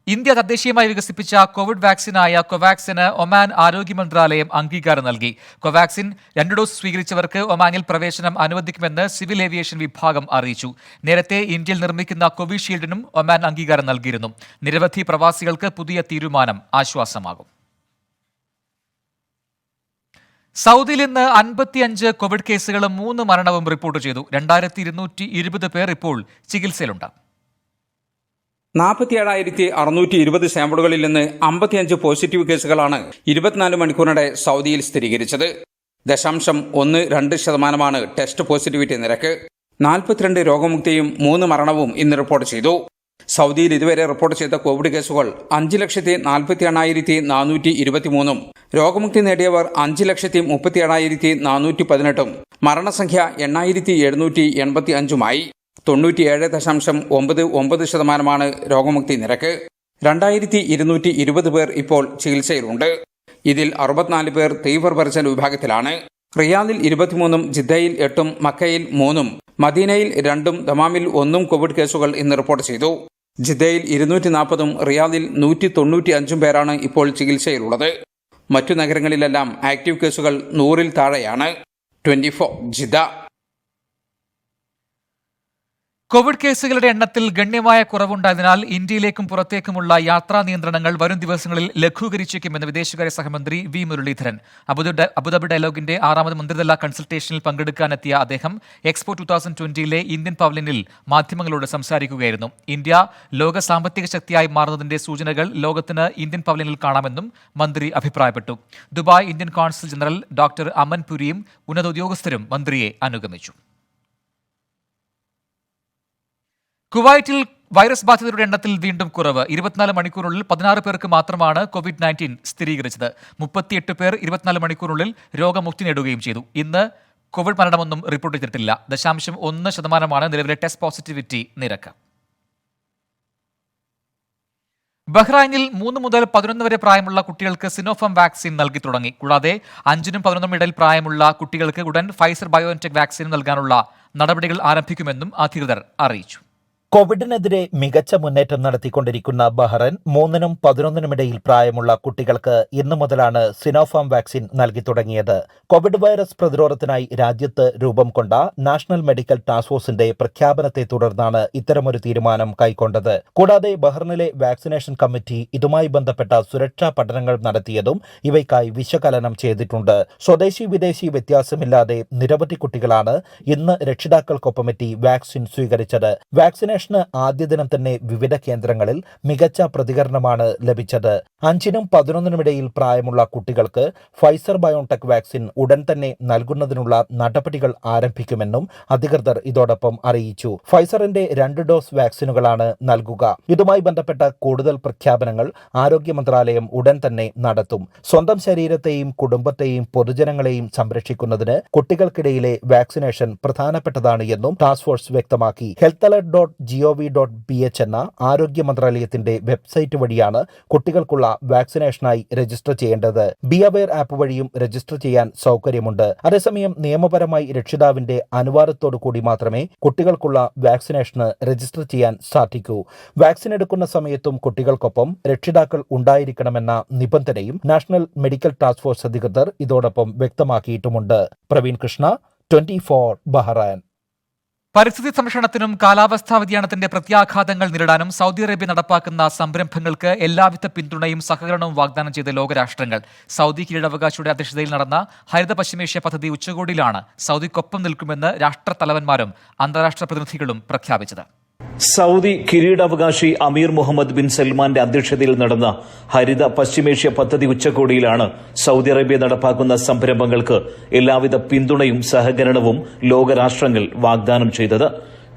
India തദ്ദേശീയമായി വികസിപ്പിച്ച Covid വാക്സിനായ കോവാക്സിന് Oman ആരോഗ്യ മന്ത്രാലയം അംഗീകാരം നൽകി. കോവാക്സിൻ 2 ഡോസ് സ്വീകരിച്ചവർക്ക് ഒമാനിൽ പ്രവേശനം അനുവദിക്കുമെന്ന് സിവിൽ ഏവിയേഷൻ വിഭാഗം അറിയിച്ചു. നേരത്തെ ഇന്ത്യയിൽ നിർമ്മിക്കുന്ന കോവിഷീൽഡിനും ഒമാൻ അംഗീകാരം നൽകിയിരുന്നു. നിരവധി പ്രവാസികൾക്ക് പുതിയ തീരുമാനം ആശ്വാസമാകും. സൗദിയിൽ ഇന്ന് 55 കോവിഡ് കേസുകളും 3 മരണവും റിപ്പോർട്ട് ചെയ്തു. 2220 പേർ ഇപ്പോൾ ചികിത്സയിലുണ്ട്. 47,620 സാമ്പിളുകളിൽ നിന്ന് 55 പോസിറ്റീവ് കേസുകളാണ് 24 മണിക്കൂറിനിടെ സൗദിയിൽ സ്ഥിരീകരിച്ചത്. 0.12% ടെസ്റ്റ് പോസിറ്റിവിറ്റി നിരക്ക്. 42 രോഗമുക്തിയും 3 മരണവും ഇന്ന് റിപ്പോർട്ട് ചെയ്തു. സൗദിയിൽ ഇതുവരെ റിപ്പോർട്ട് ചെയ്ത കോവിഡ് കേസുകൾ 5,48,423, രോഗമുക്തി നേടിയവർ 5,37,418, മരണസംഖ്യ 8,785 97.99% രോഗമുക്തി നിരക്ക്. 2,220 പേർ ഇപ്പോൾ ചികിത്സയിലുണ്ട്. ഇതിൽ 64 പേർ തീവ്രപരിചരണ വിഭാഗത്തിലാണ്. റിയാദിൽ 23, ജിദ്ദയിൽ 8, മക്കയിൽ 3, മദീനയിൽ 2, ദമാമിൽ 1 കോവിഡ് കേസുകൾ ഇന്ന് റിപ്പോർട്ട് ചെയ്തു. ജിദ്ദയിൽ 240, റിയാദിൽ 195 പേരാണ് ഇപ്പോൾ ചികിത്സയിലുള്ളത്. മറ്റു നഗരങ്ങളിലെല്ലാം ആക്റ്റീവ് കേസുകൾ 100-ൽ താഴെയാണ്. 24 ജിദ്ദ. കോവിഡ് കേസുകളുടെ എണ്ണത്തിൽ ഗണ്യമായ കുറവുണ്ടായതിനാൽ ഇന്ത്യയിലേക്കും പുറത്തേക്കുമുള്ള യാത്രാ നിയന്ത്രണങ്ങൾ വരും ദിവസങ്ങളിൽ ലഘൂകരിച്ചേക്കുമെന്ന് വിദേശകാര്യ സഹമന്ത്രി വി മുരളീധരൻ. അബുദാബി ഡയലോഗിന്റെ 6ാമത് മന്ത്രിതല കൺസൾട്ടേഷനിൽ പങ്കെടുക്കാനെത്തിയ അദ്ദേഹം എക്സ്പോ 2020ലെ ഇന്ത്യൻ പവലിയനിൽ മാധ്യമങ്ങളോട് സംസാരിക്കുകയായിരുന്നു. ഇന്ത്യ ലോക സാമ്പത്തിക ശക്തിയായി മാറുന്നതിന്റെ സൂചനകൾ ലോകത്തിന് ഇന്ത്യൻ പവലിയനിൽ കാണാമെന്നും മന്ത്രി അഭിപ്രായപ്പെട്ടു. Dubai Indian consul general doctor Aman പുരിയും ഉന്നത ഉദ്യോഗസ്ഥരും മന്ത്രിയെ അനുഗമിച്ചു. കുവൈറ്റിൽ വൈറസ് ബാധിതരുടെ എണ്ണത്തിൽ വീണ്ടും കുറവ്. 24 മണിക്കൂറിനുള്ളിൽ 16 പേർക്ക് മാത്രമാണ് COVID-19 സ്ഥിരീകരിച്ചത്. 38 പേർ 24 മണിക്കൂറിനുള്ളിൽ രോഗമുക്തി നേടുകയും ചെയ്തു. ഇന്ന് കോവിഡ് മരണമൊന്നും റിപ്പോർട്ട് ചെയ്തിട്ടില്ല. 0.1% നിലവിലെ ടെസ്റ്റ് പോസിറ്റിവിറ്റി നിരക്ക്. ബഹ്റൈനിൽ 3 മുതൽ 11 വരെ പ്രായമുള്ള കുട്ടികൾക്ക് സിനോഫാം വാക്സിൻ നൽകി തുടങ്ങി. കൂടാതെ 5-നും 11-നും ഇടയിൽ പ്രായമുള്ള കുട്ടികൾക്ക് ഉടൻ ഫൈസർ ബയോഎൻടെക് വാക്സിൻ നൽകാനുള്ള നടപടികൾ ആരംഭിക്കുമെന്നും അധികൃതർ അറിയിച്ചു. കോവിഡിനെതിരെ മികച്ച മുന്നേറ്റം നടത്തിക്കൊണ്ടിരിക്കുന്ന ബഹ്റൈൻ 3-നും 11-നും ഇടയിൽ പ്രായമുള്ള കുട്ടികൾക്ക് ഇന്നു മുതലാണ് സിനോഫാം വാക്സിൻ നൽകി തുടങ്ങിയത്. കോവിഡ് വൈറസ് പ്രതിരോധത്തിനായി രാജ്യത്ത് രൂപം കൊണ്ട നാഷണൽ മെഡിക്കൽ ടാസ്ക് ഫോഴ്സിന്റെ പ്രഖ്യാപനത്തെ തുടർന്നാണ് ഇത്തരമൊരു തീരുമാനം കൈക്കൊണ്ടത്. കൂടാതെ ബഹ്റൈനിലെ വാക്സിനേഷൻ കമ്മിറ്റി ഇതുമായി ബന്ധപ്പെട്ട സുരക്ഷാ പഠനങ്ങൾ നടത്തിയതും ഇവയ്ക്കായി വിശകലനം ചെയ്തിട്ടുണ്ട്. സ്വദേശി വിദേശി വ്യത്യാസമില്ലാതെ നിരവധി കുട്ടികളാണ് ഇന്ന് രക്ഷിതാക്കൾക്കൊപ്പമെത്തി വാക്സിൻ സ്വീകരിച്ചത്. വാക്സിനേഷൻ ആദ്യ ദിനം തന്നെ വിവിധ കേന്ദ്രങ്ങളിൽ മികച്ച പ്രതികരണമാണ് ലഭിച്ചത്. 5-നും 11-നും ഇടയിൽ പ്രായമുള്ള കുട്ടികൾക്ക് ഫൈസർ ബയോടെക് വാക്സിൻ ഉടൻ തന്നെ നൽകുന്നതിനുള്ള നടപടികൾ ആരംഭിക്കുമെന്നും അധികൃതർ ഇതോടൊപ്പം അറിയിച്ചു. ഫൈസറിന്റെ 2 ഡോസ് വാക്സിനുകളാണ് നൽകുക. ഇതുമായി ബന്ധപ്പെട്ട കൂടുതൽ പ്രഖ്യാപനങ്ങൾ ആരോഗ്യ മന്ത്രാലയം ഉടൻ തന്നെ നടത്തും. സ്വന്തം ശരീരത്തെയും കുടുംബത്തെയും പൊതുജനങ്ങളെയും സംരക്ഷിക്കുന്നതിന് കുട്ടികൾക്കിടയിലെ വാക്സിനേഷൻ പ്രധാനപ്പെട്ടതാണ് എന്നും ടാസ്ക് ഫോഴ്സ് വ്യക്തമാക്കി. healthalert.gov.ph എന്ന ആരോഗ്യ മന്ത്രാലയത്തിന്റെ വെബ്സൈറ്റ് വഴിയാണ് കുട്ടികൾക്കുള്ള വാക്സിനേഷനായി രജിസ്റ്റർ ചെയ്യേണ്ടത്. ബി അവെയർ ആപ്പ് വഴിയും രജിസ്റ്റർ ചെയ്യാൻ സൗകര്യമുണ്ട്. അതേസമയം നിയമപരമായി രക്ഷിതാവിന്റെ അനുവാദത്തോടു കൂടി മാത്രമേ കുട്ടികൾക്കുള്ള വാക്സിനേഷന് രജിസ്റ്റർ ചെയ്യാൻ സാധിക്കൂ. വാക്സിൻ എടുക്കുന്ന സമയത്തും കുട്ടികൾക്കൊപ്പം രക്ഷിതാക്കൾ ഉണ്ടായിരിക്കണമെന്ന നിബന്ധനയും നാഷണൽ മെഡിക്കൽ ടാസ്ക് ഫോഴ്സ് അധികൃതർ ഇതോടൊപ്പം വ്യക്തമാക്കിയിട്ടുമുണ്ട്. പ്രവീൺ കൃഷ്ണ, 24 ബഹ്റൈൻ. പരിസ്ഥിതി സംരക്ഷണത്തിനും കാലാവസ്ഥാ വ്യതിയാനത്തിന്റെ പ്രത്യാഘാതങ്ങൾ നേരിടാനും സൗദി അറേബ്യ നടപ്പാക്കുന്ന സംരംഭങ്ങൾക്ക് എല്ലാവിധ പിന്തുണയും സഹകരണവും വാഗ്ദാനം ചെയ്ത ലോകരാഷ്ട്രങ്ങൾ. സൗദി കിരീടാവകാശിയുടെ അധ്യക്ഷതയിൽ നടന്ന ഹരിത പശ്ചിമേഷ്യ പദ്ധതി ഉച്ചകോടിയിലാണ് സൗദിക്കൊപ്പം നിൽക്കുമെന്ന് രാഷ്ട്രത്തലവന്മാരും അന്താരാഷ്ട്ര പ്രതിനിധികളും പ്രഖ്യാപിച്ചത്. സൗദി കിരീടാവകാശി അമീർ മുഹമ്മദ് ബിൻ സൽമാന്റെ അധ്യക്ഷതയിൽ നടന്ന ഹരിത പശ്ചിമേഷ്യ പദ്ധതി ഉച്ചകോടിയിലാണ് സൗദി അറേബ്യ നടപ്പാക്കുന്ന സംരംഭങ്ങൾക്ക് എല്ലാവിധ പിന്തുണയും സഹകരണവും ലോകരാഷ്ട്രങ്ങൾ വാഗ്ദാനം ചെയ്തത്.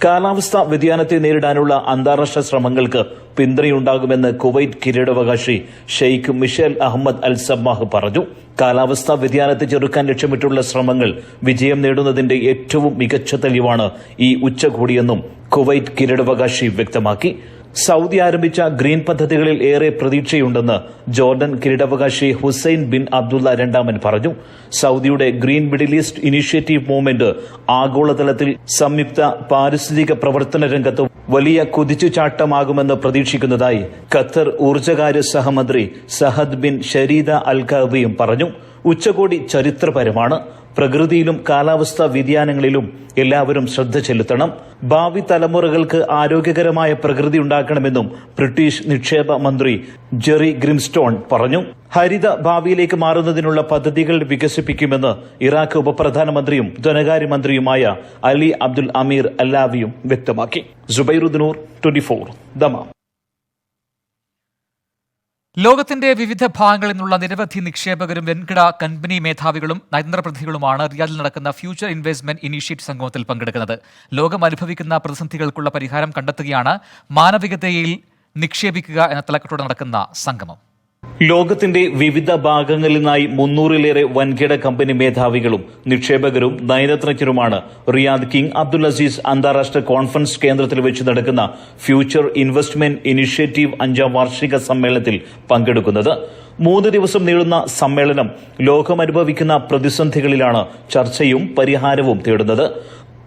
കാലാവസ്ഥാ വ്യതിയാനത്തെ നേരിടാനുള്ള അന്താരാഷ്ട്ര ശ്രമങ്ങൾക്ക് പിന്തുണയുണ്ടാകുമെന്ന് കുവൈറ്റ് കിരീടാവകാശി ഷെയ്ഖ് മിഷേൽ അഹമ്മദ് അൽ സബ്മാഹ് പറഞ്ഞു. കാലാവസ്ഥാ വ്യതിയാനത്തെ ചെറുക്കാൻ ലക്ഷ്യമിട്ടുള്ള ശ്രമങ്ങൾ വിജയം നേടുന്നതിന്റെ ഏറ്റവും മികച്ച തെളിവാണ് ഈ ഉച്ചകോടിയെന്നും കുവൈറ്റ് കിരീടാവകാശി വ്യക്തമാക്കി. സൗദി ആരംഭിച്ച ഗ്രീൻ പദ്ധതികളിൽ ഏറെ പ്രതീക്ഷയുണ്ടെന്ന് ജോർഡൻ കിരീടാവകാശി ഹുസൈൻ ബിൻ അബ്ദുള്ള രണ്ടാമൻ പറഞ്ഞു. സൗദിയുടെ green middle east initiative movement ആഗോളതലത്തിൽ സംയുക്ത പാരിസ്ഥിതിക പ്രവർത്തന രംഗത്ത് വലിയ കുതിച്ചുചാട്ടമാകുമെന്ന് പ്രതീക്ഷിക്കുന്നതായി ഖത്തർ ഊർജ്ജകാര്യ സഹമന്ത്രി സഹദ് ബിൻ ഷരീദ അൽ ഖാബിയും പറഞ്ഞു. ഉച്ചകോടി ചരിത്രപരമാണ്. പ്രകൃതിയിലും കാലാവസ്ഥാ വ്യതിയാനങ്ങളിലും എല്ലാവരും ശ്രദ്ധ ചെലുത്തണം. ഭാവി തലമുറകൾക്ക് ആരോഗ്യകരമായ പ്രകൃതി ഉണ്ടാക്കണമെന്നും ബ്രിട്ടീഷ് നിക്ഷേപ മന്ത്രി ജെറി ഗ്രിംസ്റ്റോൺ പറഞ്ഞു. ഹരിത ഭാവിയിലേക്ക് മാറുന്നതിനുള്ള പദ്ധതികൾ വികസിപ്പിക്കുമെന്ന് ഇറാഖ് ഉപപ്രധാനമന്ത്രിയും ധനകാര്യമന്ത്രിയുമായ അലി അബ്ദുൽ അമീർ അല്ലാവിയും വ്യക്തമാക്കി. സുബൈറുദ്ദീനൂർ, 24, ദമാം. ലോകത്തിന്റെ വിവിധ ഭാഗങ്ങളിൽ നിന്നുള്ള നിരവധി നിക്ഷേപകരും വൻകിട കമ്പനി മേധാവികളും നയതന്ത്രപ്രതിനിധികളുമാണ് റിയാദിൽ നടക്കുന്ന ഫ്യൂച്ചർ ഇൻവെസ്റ്റ്മെന്റ് ഇനീഷ്യേറ്റീവ് സംഗമത്തിൽ പങ്കെടുക്കുന്നത്. ലോകം അനുഭവിക്കുന്ന പ്രതിസന്ധികൾക്കുള്ള പരിഹാരം കണ്ടെത്തുകയാണ് മാനവികതയിൽ നിക്ഷേപിക്കുക എന്ന തലക്കെട്ടോടെ നടക്കുന്ന സംഗമം. ലോകത്തിന്റെ വിവിധ ഭാഗങ്ങളിൽ നിന്നായി 300-ലേറെ വൻകിട കമ്പനി മേധാവികളും നിക്ഷേപകരും നയതന്ത്രജ്ഞരുമാണ് റിയാദ് കിങ് അബ്ദുൽ അസീസ് അന്താരാഷ്ട്ര കോൺഫറൻസ് കേന്ദ്രത്തിൽ വെച്ച് നടക്കുന്ന ഫ്യൂച്ചർ ഇൻവെസ്റ്റ്മെന്റ് ഇനിഷ്യേറ്റീവ് 5ാം വാർഷിക സമ്മേളനത്തിൽ പങ്കെടുക്കുന്നത്. 3 ദിവസം നീളുന്ന സമ്മേളനം ലോകമനുഭവിക്കുന്ന പ്രതിസന്ധികളിലാണ് ചർച്ചയും പരിഹാരവും തേടുന്നത്.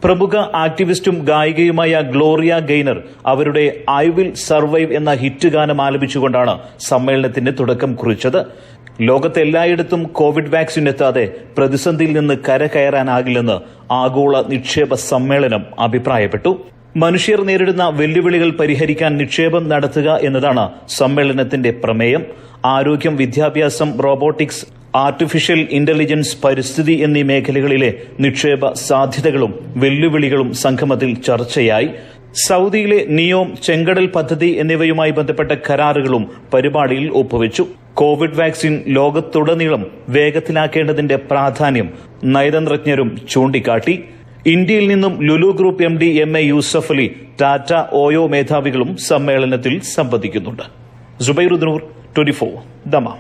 പ്രമുഖ ആക്ടിവിസ്റ്റും ഗായികയുമായ ഗ്ലോറിയ ഗെയ്നർ അവരുടെ ഐ വിൽ സർവൈവ് എന്ന ഹിറ്റ് ഗാനം ആലപിച്ചുകൊണ്ടാണ് സമ്മേളനത്തിന് തുടക്കം കുറിച്ചത്. ലോകത്തെല്ലായിടത്തും കോവിഡ് വാക്സിൻ എത്താതെ പ്രതിസന്ധിയിൽ നിന്ന് കരകയറാനാകില്ലെന്ന് ആഗോള നിക്ഷേപ സമ്മേളനം അഭിപ്രായപ്പെട്ടു. മനുഷ്യർ നേരിടുന്ന വെല്ലുവിളികൾ പരിഹരിക്കാൻ നിക്ഷേപം നടത്തുക എന്നതാണ് സമ്മേളനത്തിന്റെ പ്രമേയം. ആരോഗ്യം, വിദ്യാഭ്യാസം, റോബോട്ടിക്സ്, ആർട്ടിഫിഷ്യൽ ഇന്റലിജൻസ്, പരിസ്ഥിതി എന്നീ മേഖലകളിലെ നിക്ഷേപ സാധ്യതകളും വെല്ലുവിളികളും സംഗമത്തിൽ ചർച്ചയായി. സൗദിയിലെ നിയോം, ചെങ്കടൽ പദ്ധതി എന്നിവയുമായി ബന്ധപ്പെട്ട കരാറുകളും പരിപാടിയിൽ ഒപ്പുവെച്ചു. കോവിഡ് വാക്സിൻ ലോകത്തുടനീളം വേഗത്തിലാക്കേണ്ടതിന്റെ പ്രാധാന്യം നയതന്ത്രജ്ഞരും ചൂണ്ടിക്കാട്ടി. ഇന്ത്യയിൽ നിന്നും Lulu group MD MA Yusuff Ali, Tata Oyo മേധാവികളും സമ്മേളനത്തിൽ സംബന്ധിക്കുന്നുണ്ട്. സുബൈറുദ്ദീനൂർ, 24, ദമാം.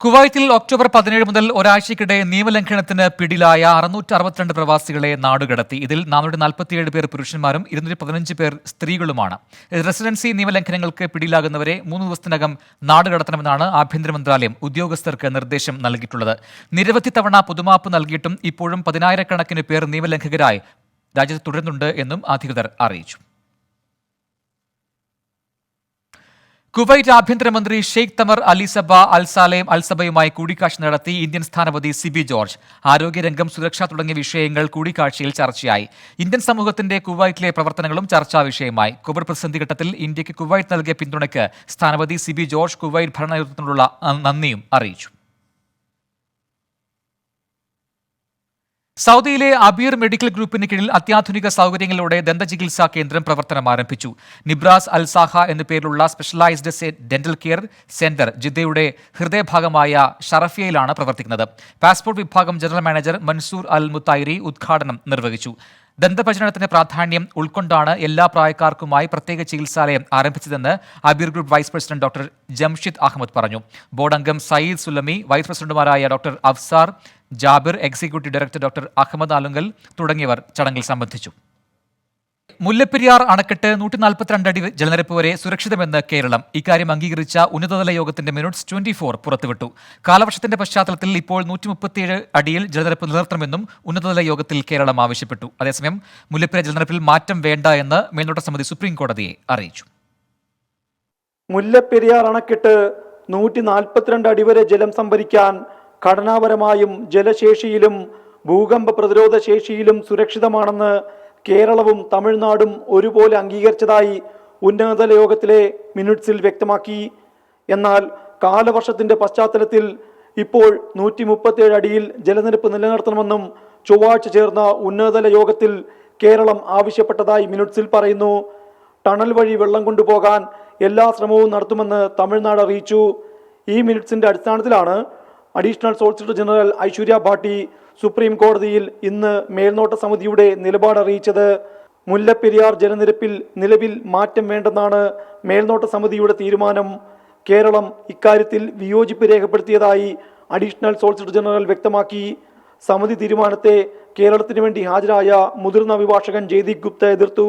കുവൈത്തിൽ ഒക്ടോബർ 17 മുതൽ ഒരാഴ്ചയ്ക്കിടെ നിയമലംഘനത്തിന് പിടിയിലായ 662 പ്രവാസികളെ നാടുകടത്തി. ഇതിൽ 447 പേർ പുരുഷന്മാരും 215 പേർ സ്ത്രീകളുമാണ്. റെസിഡൻസി നിയമലംഘനങ്ങൾക്ക് പിടിയിലാകുന്നവരെ 3 ദിവസത്തിനകം നാടുകടത്തണമെന്നാണ് ആഭ്യന്തര മന്ത്രാലയം ഉദ്യോഗസ്ഥർക്ക് നിർദ്ദേശം നൽകിയിട്ടുള്ളത്. നിരവധി തവണ പൊതുമാപ്പ് നൽകിയിട്ടും ഇപ്പോഴും 10,000-കണക്കിന് പേർ നിയമലംഘകരായി രാജ്യത്ത് തുടരുന്നുണ്ട് എന്നും അധികൃതർ അറിയിച്ചു. കുവൈറ്റ് ആഭ്യന്തരമന്ത്രി ഷെയ്ഖ് തമർ അലിസബ അൽസബയുമായി കൂടിക്കാഴ്ച നടത്തി ഇന്ത്യൻ സ്ഥാനപതി സിബി ജോർജ്. ആരോഗ്യരംഗം, സുരക്ഷ തുടങ്ങിയ വിഷയങ്ങൾ കൂടിക്കാഴ്ചയിൽ ചർച്ചയായി. ഇന്ത്യൻ സമൂഹത്തിന്റെ കുവൈറ്റിലെ പ്രവർത്തനങ്ങളും ചർച്ചാ വിഷയമായി. കോവിഡ് പ്രതിസന്ധി ഘട്ടത്തിൽ ഇന്ത്യക്ക് കുവൈറ്റ് നൽകിയ പിന്തുണയ്ക്ക് സ്ഥാനപതി സിബി ജോർജ് കുവൈറ്റ് ഭരണനേതൃത്വത്തിനുള്ള നന്ദിയും അറിയിച്ചു. സൗദിയിലെ അബീർ മെഡിക്കൽ ഗ്രൂപ്പിന് കീഴിൽ അത്യാധുനിക സൗകര്യങ്ങളോടെ ദന്തചികിത്സാ കേന്ദ്രം പ്രവർത്തനം ആരംഭിച്ചു. നിബ്രാസ് അൽ സാഹ എന്നു പേരിലുള്ള സ്പെഷ്യലൈസ്ഡ് ഡെന്റൽ കെയർ സെന്റർ ജിദ്ദയുടെ ഹൃദയഭാഗമായ ഷറഫിയയിലാണ് പ്രവർത്തിക്കുന്നത്. പാസ്പോർട്ട് വിഭാഗം general manager Mansoor Al Muthairi ഉദ്ഘാടനം നിർവഹിച്ചു. ദന്തപരിചരണത്തിന്റെ പ്രാധാന്യം ഉൾക്കൊണ്ടാണ് എല്ലാ പ്രായക്കാർക്കുമായി പ്രത്യേക ചികിത്സാലയം ആരംഭിച്ചതെന്ന് Abeer group vice president doctor Jamshid Ahmed പറഞ്ഞു. ബോർഡ് അംഗം സയ്യിദ് സുലമി, വൈസ് പ്രസിഡന്റുമാരായ doctor Afsar Jabir, executive director doctor Ahmed Alungal തുടങ്ങിയവർ ചടങ്ങിൽ സംബന്ധിച്ചു. മുല്ലപ്പെരിയാർ അണക്കെട്ട് 142 അടി ജലനിരപ്പ് വരെ സുരക്ഷിതമെന്ന് കേരളം. ഇക്കാര്യം അംഗീകരിച്ച ഉന്നതതല യോഗത്തിന്റെ മിനിറ്റ്സ് 24 പുറത്തുവിട്ടു. കാലവർഷത്തിന്റെ പശ്ചാത്തലത്തിൽ ഇപ്പോൾ 137 അടിയിൽ ജലനിരപ്പ് നിലനിർത്തണമെന്നും ഉന്നതതല യോഗത്തിൽ കേരളം ആവശ്യപ്പെട്ടു. അതേസമയം മുല്ലപ്പെരിയാർ ജലനിരപ്പിൽ മാറ്റം വേണ്ട എന്ന് മേൽനോട്ട സമിതി സുപ്രീം കോടതിയെ അറിയിച്ചു. മുല്ലപ്പെരിയാർ അണക്കെട്ട് 142 അടി വരെ ജലം സംഭരിക്കാൻ ഘടനാപരമായും ജലശേഷിയിലും ഭൂകമ്പ പ്രതിരോധ ശേഷിയിലും സുരക്ഷിതമാണെന്ന് കേരളവും തമിഴ്നാടും ഒരുപോലെ അംഗീകരിച്ചതായി ഉന്നതതല യോഗത്തിലെ മിനിറ്റ്സിൽ വ്യക്തമാക്കി. എന്നാൽ കാലവർഷത്തിന്റെ പശ്ചാത്തലത്തിൽ ഇപ്പോൾ 137 അടിയിൽ ജലനിരപ്പ് നിലനിർത്തണമെന്നും ചൊവ്വാഴ്ച ചേർന്ന ഉന്നതതല യോഗത്തിൽ കേരളം ആവശ്യപ്പെട്ടതായി മിനിറ്റ്സിൽ പറയുന്നു. ടണൽ വഴി വെള്ളം കൊണ്ടുപോകാൻ എല്ലാ ശ്രമവും നടത്തുമെന്ന് തമിഴ്നാട് അറിയിച്ചു. ഈ മിനിറ്റ്സിന്റെ അടിസ്ഥാനത്തിലാണ് additional solicitor general Aishwarya Bhati supreme കോടതിയിൽ ഇന്ന് മേൽനോട്ട സമിതിയുടെ നിലപാട് അറിയിച്ചത്. മുല്ലപ്പെരിയാർ ജലനിരപ്പിൽ നിലവിൽ മാറ്റം വേണ്ടെന്നാണ് മേൽനോട്ട സമിതിയുടെ തീരുമാനം. കേരളം ഇക്കാര്യത്തിൽ വിയോജിപ്പ് രേഖപ്പെടുത്തിയതായി അഡീഷണൽ സോളിസിറ്റർ ജനറൽ വ്യക്തമാക്കി. സമിതി തീരുമാനത്തെ കേരളത്തിന് വേണ്ടി ഹാജരായ മുതിർന്ന അഭിഭാഷകൻ ജയ്ദീപ് ഗുപ്ത എതിർത്തു.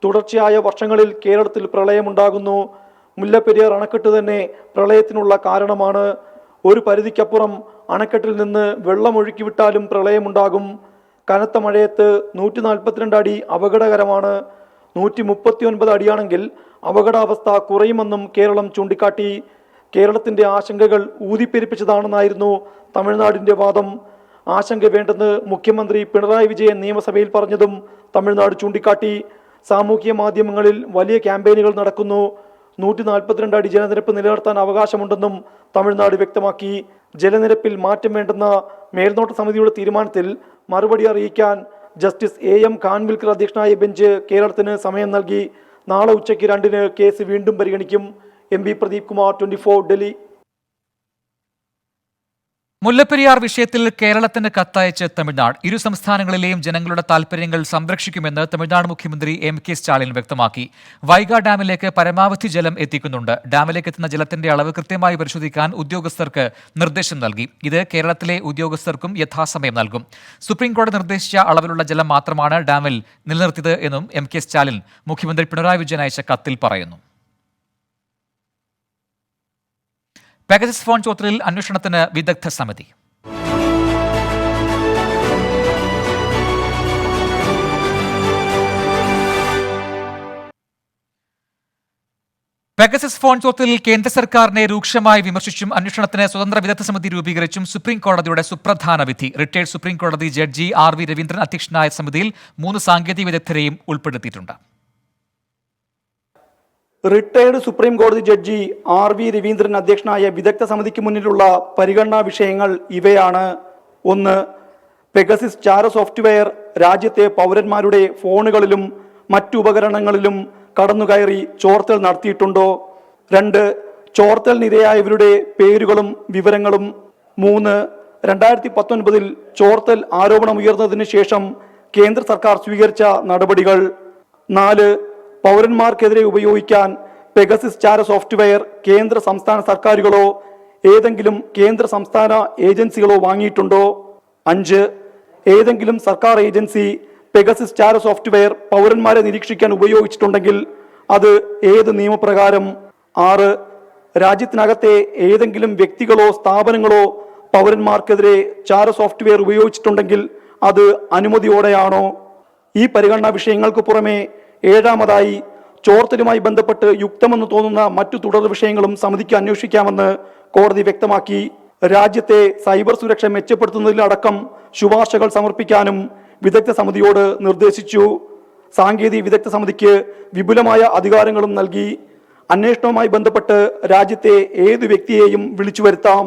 തുടർച്ചയായ വർഷങ്ങളിൽ കേരളത്തിൽ പ്രളയമുണ്ടാകുന്നു. മുല്ലപ്പെരിയാർ അണക്കെട്ട് തന്നെ പ്രളയത്തിനുള്ള കാരണമാണ്. ഒരു പരിധിക്കപ്പുറം അണക്കെട്ടിൽ നിന്ന് വെള്ളം ഒഴുക്കിവിട്ടാലും പ്രളയമുണ്ടാകും. കനത്ത മഴയത്ത് 142 അടി അപകടകരമാണ്. 139 അടിയാണെങ്കിൽ അപകടാവസ്ഥ കുറയുമെന്നും കേരളം ചൂണ്ടിക്കാട്ടി. കേരളത്തിന്റെ ആശങ്കകൾ ഊതിപ്പെരിപ്പിച്ചതാണെന്നായിരുന്നു തമിഴ്നാടിന്റെ വാദം. ആശങ്ക വേണ്ടെന്ന് മുഖ്യമന്ത്രി പിണറായി വിജയൻ നിയമസഭയിൽ പറഞ്ഞതും തമിഴ്നാട് ചൂണ്ടിക്കാട്ടി. സാമൂഹ്യ മാധ്യമങ്ങളിൽ വലിയ ക്യാമ്പയിനുകൾ നടക്കുന്നു. 142 അടി ജലനിരപ്പ് നിലനിർത്താൻ അവകാശമുണ്ടെന്നും തമിഴ്നാട് വ്യക്തമാക്കി. ജലനിരപ്പിൽ മാറ്റം വേണ്ടെന്ന മേൽനോട്ട സമിതിയുടെ തീരുമാനത്തിൽ മറുപടി അറിയിക്കാൻ ജസ്റ്റിസ് AM ഖാൻവിൽക്കർ അധ്യക്ഷനായ ബെഞ്ച് കേരളത്തിന് സമയം നൽകി. നാളെ ഉച്ചയ്ക്ക് 2-ന് കേസ് വീണ്ടും പരിഗണിക്കും. MP പ്രദീപ് കുമാർ, 24 ഡൽഹി. മുല്ലപ്പെരിയാർ വിഷയത്തിൽ കേരളത്തിന് കത്തയച്ച് തമിഴ്നാട്. ഇരു സംസ്ഥാനങ്ങളിലെയും ജനങ്ങളുടെ താൽപര്യങ്ങൾ സംരക്ഷിക്കുമെന്ന് തമിഴ്നാട് മുഖ്യമന്ത്രി MK സ്റ്റാലിൻ വ്യക്തമാക്കി. വൈഗ ഡാമിലേക്ക് പരമാവധി ജലം എത്തിക്കുന്നുണ്ട്. ഡാമിലേക്ക് എത്തുന്ന ജലത്തിന്റെ അളവ് കൃത്യമായി പരിശോധിക്കാൻ ഉദ്യോഗസ്ഥർക്ക് നിർദ്ദേശം നൽകി. ഇത് കേരളത്തിലെ ഉദ്യോഗസ്ഥർക്കും യഥാസമയം നൽകും. സുപ്രീംകോടതി നിർദ്ദേശിച്ച അളവിലുള്ള ജലം മാത്രമാണ് ഡാമിൽ നിലനിർത്തിയത് എന്നും MK സ്റ്റാലിൻ മുഖ്യമന്ത്രി പിണറായി വിജയൻ അയച്ച കത്തിൽ പറയുന്നു. പെഗസസ് ഫോൺ ചോദ്യത്തിൽ അന്വേഷണത്തിന് വിദഗ്ധ സമിതി. പെഗസസ് ഫോൺ ചോദ്യത്തിൽ കേന്ദ്ര സർക്കാരിനെ രൂക്ഷമായി വിമർശിച്ചും അന്വേഷണത്തിന് സ്വതന്ത്ര വിദഗ്ധ സമിതി രൂപീകരിച്ചും സുപ്രീം കോടതിയുടെ സുപ്രധാന വിധി. റിട്ടയർഡ് സുപ്രീം കോടതി ജഡ്ജി RV രവീന്ദ്രൻ അധ്യക്ഷനായ സമിതിയിൽ 3 സാങ്കേതിക വിദഗ്ധരെയും ഉൾപ്പെടുത്തിയിട്ടുണ്ട്. റിട്ടയർഡ് സുപ്രീം കോടതി ജഡ്ജി RV രവീന്ദ്രൻ അധ്യക്ഷനായ വിദഗ്ധ സമിതിക്ക് മുന്നിലുള്ള പരിഗണനാ വിഷയങ്ങൾ ഇവയാണ്. 1. പെഗസിസ് ചാര സോഫ്റ്റ്വെയർ രാജ്യത്തെ പൗരന്മാരുടെ ഫോണുകളിലും മറ്റു ഉപകരണങ്ങളിലും കടന്നുകയറി ചോർത്തൽ നടത്തിയിട്ടുണ്ടോ? 2. ചോർത്തലിനിരയായവരുടെ പേരുകളും വിവരങ്ങളും. 3. 2019 ചോർത്തൽ ആരോപണം ഉയർന്നതിന് ശേഷം കേന്ദ്ര സർക്കാർ സ്വീകരിച്ച നടപടികൾ. 4. പൗരന്മാർക്കെതിരെ ഉപയോഗിക്കാൻ പെഗസിസ് ചാര സോഫ്റ്റ്വെയർ കേന്ദ്ര സംസ്ഥാന സർക്കാരുകളോ ഏതെങ്കിലും കേന്ദ്ര സംസ്ഥാന ഏജൻസികളോ വാങ്ങിയിട്ടുണ്ടോ? 5. ഏതെങ്കിലും സർക്കാർ ഏജൻസി പെഗസിസ് ചാര സോഫ്റ്റ്വെയർ പൗരന്മാരെ നിരീക്ഷിക്കാൻ ഉപയോഗിച്ചിട്ടുണ്ടെങ്കിൽ അത് ഏത് നിയമപ്രകാരം? 6. രാജ്യത്തിനകത്തെ ഏതെങ്കിലും വ്യക്തികളോ സ്ഥാപനങ്ങളോ പൗരന്മാർക്കെതിരെ ചാര സോഫ്റ്റ്വെയർ ഉപയോഗിച്ചിട്ടുണ്ടെങ്കിൽ അത് അനുമതിയോടെയാണോ? ഈ പരിഗണനാ വിഷയങ്ങൾക്ക് പുറമെ 7-മതായി ചോർത്തലുമായി ബന്ധപ്പെട്ട് യുക്തമെന്ന് തോന്നുന്ന മറ്റു തുടർ വിഷയങ്ങളും സമിതിക്ക് അന്വേഷിക്കാമെന്ന് കോടതി വ്യക്തമാക്കി. രാജ്യത്തെ സൈബർ സുരക്ഷ മെച്ചപ്പെടുത്തുന്നതിലടക്കം ശുപാർശകൾ സമർപ്പിക്കാനും വിദഗ്ധ സമിതിയോട് നിർദ്ദേശിച്ചു. സാങ്കേതിക വിദഗ്ധ സമിതിക്ക് വിപുലമായ അധികാരങ്ങളും നൽകി. അന്വേഷണവുമായി ബന്ധപ്പെട്ട് രാജ്യത്തെ ഏത് വ്യക്തിയെയും വിളിച്ചു വരുത്താം.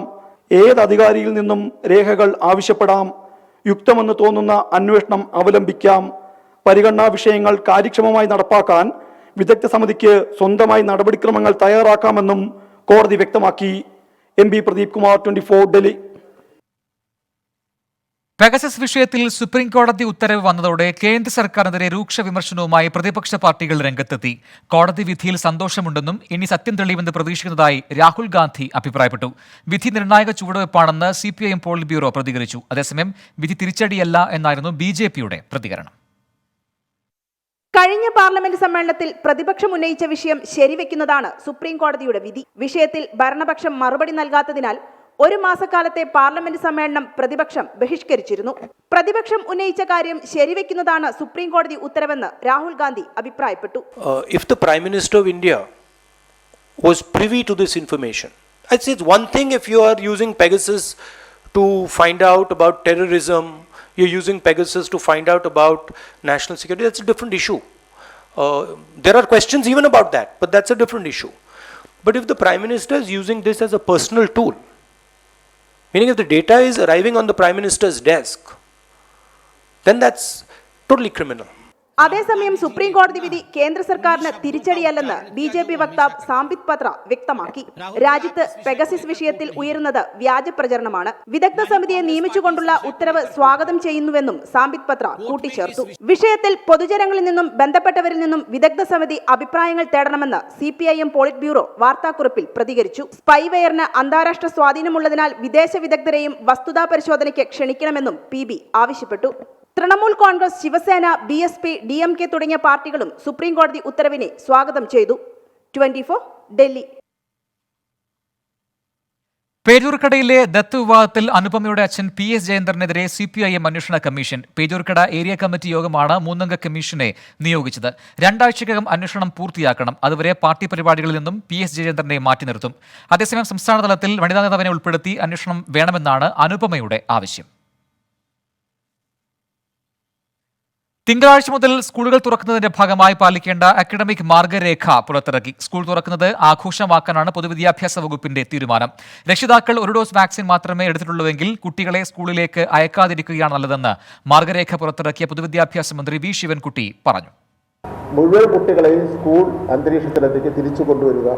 ഏത് അധികാരിയിൽ നിന്നും രേഖകൾ ആവശ്യപ്പെടാം. യുക്തമെന്ന് തോന്നുന്ന അന്വേഷണം അവലംബിക്കാം. പരിഗണനാ വിഷയങ്ങൾ കാര്യക്ഷമമായി നടപ്പാക്കാൻ വിദഗ്ധ സമിതിക്ക് സ്വന്തമായി നടപടിക്രമങ്ങൾ തയ്യാറാക്കാമെന്നും കോടതി വ്യക്തമാക്കി. MP പ്രദീപ് കുമാർ, 24 ഡൽഹി. പെഗസസ് വിഷയത്തിൽ സുപ്രീം കോടതി ഉത്തരവ് വന്നതോടെ കേന്ദ്ര സർക്കാരിനെതിരെ രൂക്ഷ വിമർശനവുമായി പ്രതിപക്ഷ പാർട്ടികൾ രംഗത്തെത്തി. കോടതി വിധിയിൽ സന്തോഷമുണ്ടെന്നും ഇനി സത്യം തെളിയുമെന്ന് പ്രതീക്ഷിക്കുന്നതായി രാഹുൽ ഗാന്ധി അഭിപ്രായപ്പെട്ടു. വിധി നിർണായക ചുവടുവയ്പ്പാണെന്ന് CPIM പോളിറ്റ് ബ്യൂറോ പ്രതികരിച്ചു. അതേസമയം വിധി തിരിച്ചടിയല്ല എന്നായിരുന്നു BJPയുടെ പ്രതികരണം. കഴിഞ്ഞ പാർലമെന്റ് സമ്മേളനത്തിൽ പ്രതിപക്ഷം ഉന്നയിച്ച വിഷയം ശരിവെക്കുന്നതാണ് സുപ്രീം കോടതിയുടെ വിധി. വിഷയത്തിൽ ഭരണപക്ഷം മറുപടി നൽകാത്തതിനാൽ 1 മാസക്കാലത്തെ പാർലമെന്റ് സമ്മേളനം പ്രതിപക്ഷം ബഹിഷ്കരിച്ചിരുന്നു. പ്രതിപക്ഷം ഉന്നയിച്ച കാര്യം ശരിവെക്കുന്നതാണ് സുപ്രീം കോടതി ഉത്തരവെന്ന് രാഹുൽ ഗാന്ധി അഭിപ്രായപ്പെട്ടു. If the Prime Minister of India was privy to this information, I'd say it's one thing if you are using Pegasus to find out about terrorism, you're using Pegasus to find out about national security, that's a different issue. There are questions even about that, but that's a different issue. But if the Prime Minister is using this as a personal tool, meaning if the data is arriving on the Prime Minister's desk, then that's totally criminal. അതേസമയം supreme കോടതി വിധി കേന്ദ്ര സർക്കാരിന് തിരിച്ചടിയല്ലെന്ന് BJP വക്താവ് സാംബിത് പത്ര വ്യക്തമാക്കി. രാജ്യത്ത് Pegasus വിഷയത്തിൽ ഉയരുന്നത് വ്യാജ പ്രചരണമാണ്. വിദഗ്ധ സമിതിയെ നിയമിച്ചുകൊണ്ടുള്ള ഉത്തരവ് സ്വാഗതം ചെയ്യുന്നുവെന്നും സാംബിത് പത്ര കൂട്ടിച്ചേർത്തു. വിഷയത്തിൽ പൊതുജനങ്ങളിൽ നിന്നും ബന്ധപ്പെട്ടവരിൽ നിന്നും വിദഗ്ധ സമിതി അഭിപ്രായങ്ങൾ തേടണമെന്ന് CPIM പോളിറ്റ് ബ്യൂറോ വാർത്താക്കുറിപ്പിൽ പ്രതികരിച്ചു. സ്പൈവെയറിന് അന്താരാഷ്ട്ര സ്വാധീനമുള്ളതിനാൽ വിദേശ വിദഗ്ധരെയും വസ്തുതാ പരിശോധനയ്ക്ക് ക്ഷണിക്കണമെന്നും PB ആവശ്യപ്പെട്ടു. തൃണമൂൽ കോൺഗ്രസ്, ശിവസേന, BSP, DMK തുടങ്ങിയ പാർട്ടികളും സുപ്രീം കോടതി ഉത്തരവിനെ സ്വാഗതം ചെയ്തു. 24 ഡൽഹി. പേരൂർക്കടയിലെ ദത്ത് വിവാദത്തിൽ അനുപമയുടെ അച്ഛൻ PS ജയേന്ദ്രനെതിരെ CPIM അന്വേഷണ കമ്മീഷൻ. പേരൂർക്കട ഏരിയ കമ്മിറ്റി യോഗമാണ് 3-അംഗ കമ്മീഷനെ നിയോഗിച്ചത്. 2 ആഴ്ചയ്ക്കകം അന്വേഷണം പൂർത്തിയാക്കണം. അതുവരെ പാർട്ടി പരിപാടികളിൽ നിന്നും PS ജയേന്ദ്രനെ മാറ്റി നിർത്തും. അതേസമയം സംസ്ഥാന തലത്തിൽ വനിതാ നേതാവിനെ ഉൾപ്പെടുത്തി അന്വേഷണം വേണമെന്നാണ് അനുപമയുടെ ആവശ്യം. തിങ്കളാഴ്ച മുതൽ സ്കൂളുകൾ തുറക്കുന്നതിന്റെ ഭാഗമായി പാലിക്കേണ്ട അക്കാഡമിക് മാർഗരേഖ പുറത്തിറക്കി. സ്കൂൾ തുറക്കുന്നത് ആഘോഷമാക്കാനാണ് പൊതുവിദ്യാഭ്യാസ വകുപ്പിന്റെ തീരുമാനം. രക്ഷിതാക്കൾ 1 ഡോസ് വാക്സിൻ മാത്രമേ എടുത്തിട്ടുള്ളൂവെങ്കിൽ കുട്ടികളെ സ്കൂളിലേക്ക് അയക്കാതിരിക്കുകയാണ് നല്ലതെന്ന് മാർഗരേഖ പുറത്തിറക്കിയ പൊതുവിദ്യാഭ്യാസ മന്ത്രി V. ശിവൻകുട്ടി പറഞ്ഞു. മുഴുവൻ കുട്ടികളെയും സ്കൂൾ അന്തരീക്ഷത്തിലേക്ക് തിരിച്ചു കൊണ്ടുവരിക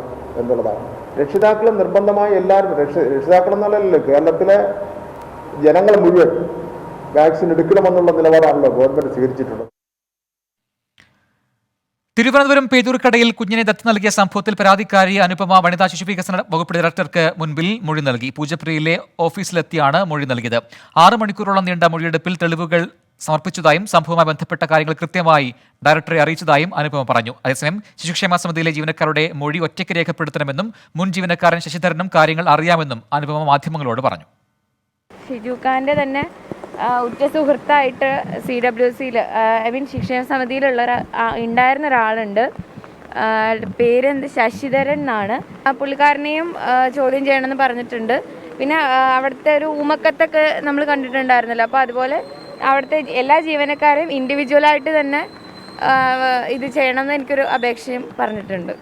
എന്നുള്ളതാണ്. രക്ഷിതാക്കൾ നിർബന്ധമായി എല്ലാവരും രക്ഷിതാക്കളെന്നുള്ളല്ലോ, കേരളത്തിലെ ജനങ്ങൾ മുഴുവൻ വാക്സിൻ എടുക്കണമെന്നുള്ള നിലപാടാണല്ലോ ഗവൺമെന്റ് സ്വീകരിച്ചിട്ടുള്ളത്. തിരുവനന്തപുരം പേരൂർക്കടയിൽ കുഞ്ഞിനെ ദത്ത് നൽകിയ സംഭവത്തിൽ പരാതിക്കാരി അനുപമ വനിതാ ശിശു വികസന വകുപ്പ് ഡയറക്ടർക്ക് മുൻപിൽ മൊഴി നൽകി. പൂജപ്രിയയിലെ ഓഫീസിലെത്തിയാണ് മൊഴി നൽകിയത്. 6 മണിക്കൂറോളം നീണ്ട മൊഴിയെടുപ്പിൽ തെളിവുകൾ സമർപ്പിച്ചതായും സംഭവവുമായി ബന്ധപ്പെട്ട കാര്യങ്ങൾ കൃത്യമായി ഡയറക്ടറെ അറിയിച്ചതായും അനുപമ പറഞ്ഞു. അതേസമയം ശിശുക്ഷേമ സമിതിയിലെ ജീവനക്കാരുടെ മൊഴി ഒറ്റയ്ക്ക് രേഖപ്പെടുത്തണമെന്നും മുൻ ജീവനക്കാരൻ ശശിധരനും കാര്യങ്ങൾ അറിയാമെന്നും അനുപമ മാധ്യമങ്ങളോട് പറഞ്ഞു. ഷിജുഖാന്റെ തന്നെ ഉറ്റ സുഹൃത്തായിട്ട് CWCയിൽ ശിക്ഷണ സമിതിയിലുള്ള ഉണ്ടായിരുന്ന ഒരാളുണ്ട്. പേര് ശശിധരൻ എന്നാണ്. പുള്ളിക്കാരനെയും ചോദ്യം ചെയ്യണമെന്ന് പറഞ്ഞിട്ടുണ്ട്. പിന്നെ അവിടുത്തെ ഒരു ഊമക്കത്തൊക്കെ നമ്മൾ കണ്ടിട്ടുണ്ടായിരുന്നല്ലോ. അപ്പോൾ അതുപോലെ അവിടുത്തെ എല്ലാ ജീവനക്കാരെയും ഇൻഡിവിജ്വലായിട്ട് തന്നെ ഇത് ചെയ്യണമെന്ന് എനിക്കൊരു അപേക്ഷയും പറഞ്ഞിട്ടുണ്ട്.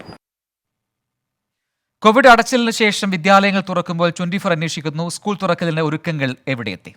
കോവിഡ് അടച്ചിലിന് ശേഷം വിദ്യാലയങ്ങൾ തുറക്കുമ്പോൾ 24 അന്വേഷിക്കുന്നു. സ്കൂൾ തുറക്കലിന് ഒരുക്കങ്ങൾ എവിടെയെത്തി?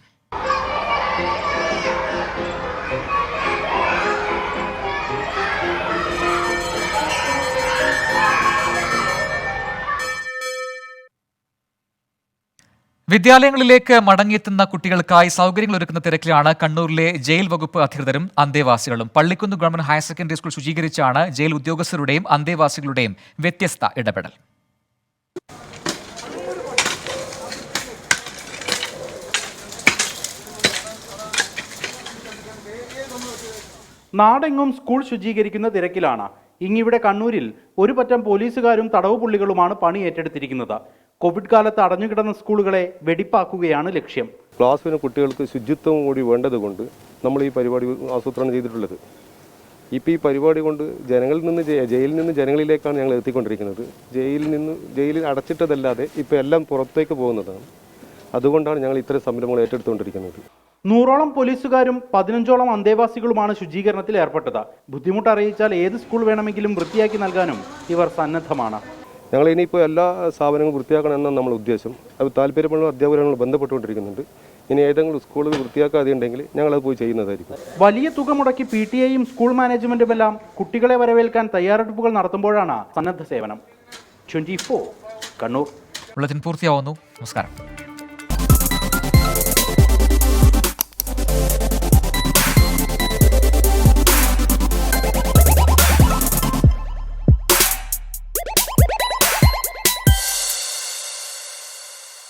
വിദ്യാലയങ്ങളിലേക്ക് മടങ്ങിയെത്തുന്ന കുട്ടികൾക്കായി സൗകര്യങ്ങൾ ഒരുക്കുന്ന തിരക്കിലാണ് കണ്ണൂരിലെ ജയിൽ വകുപ്പ് അധികൃതരും അന്തേവാസികളും. Pallikkunnu government higher secondary school ശുചീകരിച്ചാണ് ജയിൽ ഉദ്യോഗസ്ഥരുടെയും അന്തേവാസികളുടെയും വ്യത്യസ്ത ഇടപെടൽ. നാടെങ്ങും സ്കൂൾ ശുചീകരിക്കുന്ന തിരക്കിലാണ്. ഇങ്ങിവിടെ കണ്ണൂരിൽ ഒരു പറ്റം പോലീസുകാരും തടവ് പുള്ളികളുമാണ് പണി ഏറ്റെടുത്തിരിക്കുന്നത്. കോവിഡ് കാലത്ത് അടഞ്ഞുകിടന്ന സ്കൂളുകളെ വെടിപ്പാക്കുകയാണ് ലക്ഷ്യം. ക്ലാസ്സിന് കുട്ടികൾക്ക് ശുചിത്വം കൂടി വേണ്ടതുകൊണ്ട് നമ്മൾ ഈ പരിപാടി ആസൂത്രണം ചെയ്തിട്ടുള്ളത്. ഇപ്പോൾ ഈ പരിപാടി കൊണ്ട് ജയിലിൽ നിന്ന് ജനങ്ങളിലേക്കാണ് ഞങ്ങൾ എത്തിക്കൊണ്ടിരിക്കുന്നത്. ജയിലിൽ അടച്ചിട്ടതല്ലാതെ ഇപ്പോൾ എല്ലാം പുറത്തേക്ക് പോകുന്നതാണ്. അതുകൊണ്ടാണ് ഞങ്ങൾ ഇത്തരം സംരംഭങ്ങൾ ഏറ്റെടുത്തുകൊണ്ടിരിക്കുന്നത്. 100ഓളം പോലീസുകാരും 15ഓളം അന്തേവാസികളുമാണ് ശുചീകരണത്തിൽ ഏർപ്പെട്ടത്. ബുദ്ധിമുട്ട് അറിയിച്ചാൽ ഏത് സ്കൂൾ വേണമെങ്കിലും വൃത്തിയാക്കി നൽകാനും ഇവർ സന്നദ്ധമാണ്. ഞങ്ങൾ ഇനിയിപ്പോൾ എല്ലാ സ്ഥാപനങ്ങളും വൃത്തിയാക്കണമെന്നാണ് നമ്മുടെ ഉദ്ദേശം. അത് താല്പര്യമുള്ള അധ്യാപകർ ബന്ധപ്പെട്ടുകൊണ്ടിരിക്കുന്നുണ്ട്. ഇനി ഏതെങ്കിലും സ്കൂളുകൾ വൃത്തിയാക്കാതെ ഉണ്ടെങ്കിൽ ഞങ്ങളത് പോയി ചെയ്യുന്നതായിരിക്കും. വലിയ തുക മുടക്കി PTA സ്കൂൾ മാനേജ്മെന്റുമെല്ലാം കുട്ടികളെ വരവേൽക്കാൻ തയ്യാറെടുപ്പുകൾ നടത്തുമ്പോഴാണ് സന്നദ്ധ സേവനം. 24 കണ്ണൂർ. ബുള്ളറ്റിൻ പൂർത്തിയാവുന്നു. നമസ്കാരം.